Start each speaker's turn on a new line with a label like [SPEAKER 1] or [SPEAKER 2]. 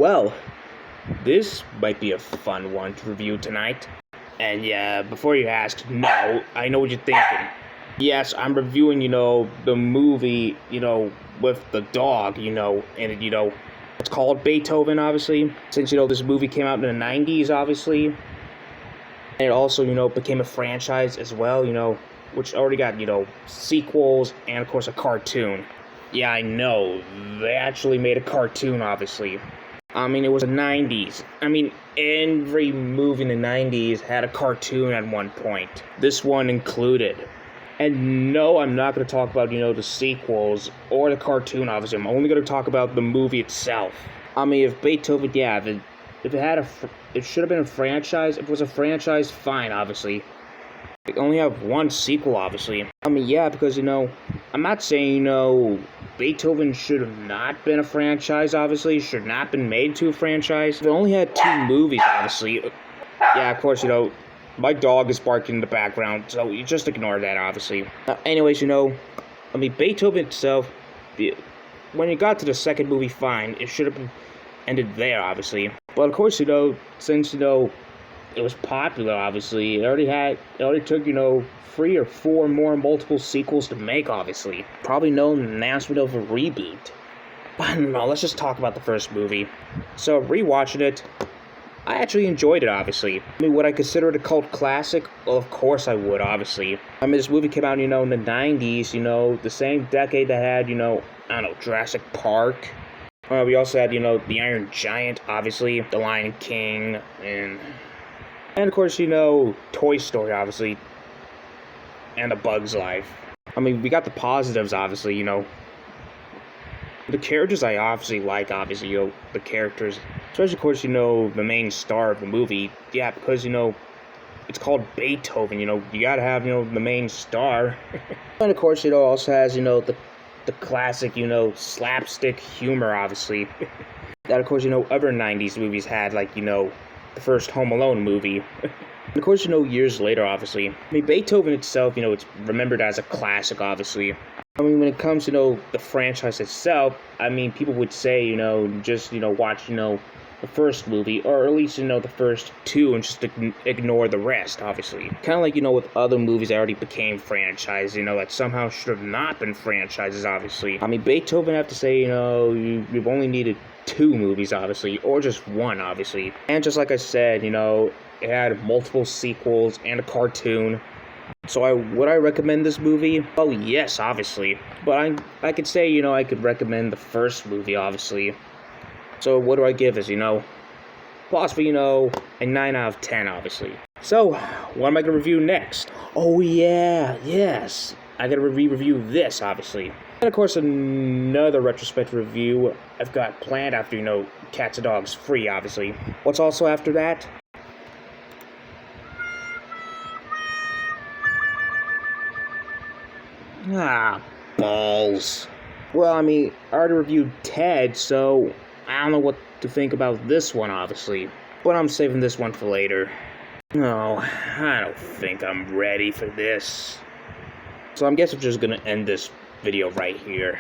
[SPEAKER 1] Well, this might be a fun one to review tonight. And yeah, before you ask, no, I know what you're thinking. Yes, I'm reviewing, the movie, with the dog, and it's called Beethoven, obviously. Since, this movie came out in the 90s, obviously. And it also, became a franchise as well, which already got, sequels and, of course, a cartoon. Yeah, I know. They actually made a cartoon, obviously. It was the 90s. Every movie in the 90s had a cartoon at one point. This one included. And no, I'm not going to talk about, the sequels or the cartoon, obviously. I'm only going to talk about the movie itself. If Beethoven, yeah, if it had it should have been a franchise. If it was a franchise, fine, obviously. They only have one sequel, obviously. Yeah, because, I'm not saying, Beethoven should have not been a franchise, obviously. Should not have been made to a franchise. They only had 2 movies, obviously. Yeah, of course, my dog is barking in the background, so you just ignore that, obviously. Anyways, Beethoven itself, when you got to the second movie, fine. It should have been ended there, obviously. But of course, since, it was popular, obviously. It already took, 3 or 4 more multiple sequels to make, obviously. Probably no announcement of a reboot. But I don't know, let's just talk about the first movie. So, rewatching it, I actually enjoyed it, obviously. Would I consider it a cult classic? Well, of course I would, obviously. This movie came out, in the 90s, the same decade that had, Jurassic Park. We also had, The Iron Giant, obviously, The Lion King, and of course, Toy Story, obviously, and A Bug's Life. We got the positives, obviously, the characters I obviously like, obviously, the characters, especially, of course, the main star of the movie, yeah, because, it's called Beethoven, you gotta have, the main star, and, of course, also has, the classic, slapstick humor, obviously, that, of course, other 90s movies had, like, the first Home Alone movie. And of course, years later, obviously. Beethoven itself, it's remembered as a classic, obviously. When it comes to, the franchise itself, people would say, just, watch, the first movie, or at least, the first 2, and just ignore the rest, obviously. Kind of like, with other movies that already became franchises, that somehow should have not been franchises, obviously. Beethoven, I have to say, you've only needed 2 movies, obviously, or just 1, obviously. And just like I said, it had multiple sequels and a cartoon. So would I recommend this movie? Oh, yes, obviously. But I could say, I could recommend the first movie, obviously. So what do I give this, Possibly, a 9 out of 10, obviously. So, what am I going to review next? Oh, yeah, yes. I got to review this, obviously. And, of course, another retrospective review I've got planned after, Cats and Dogs Free, obviously. What's also after that? Ah, balls. Well, I already reviewed Ted, so I don't know what to think about this one, obviously. But I'm saving this one for later. No, I don't think I'm ready for this. So I guess I'm just gonna end this video right here.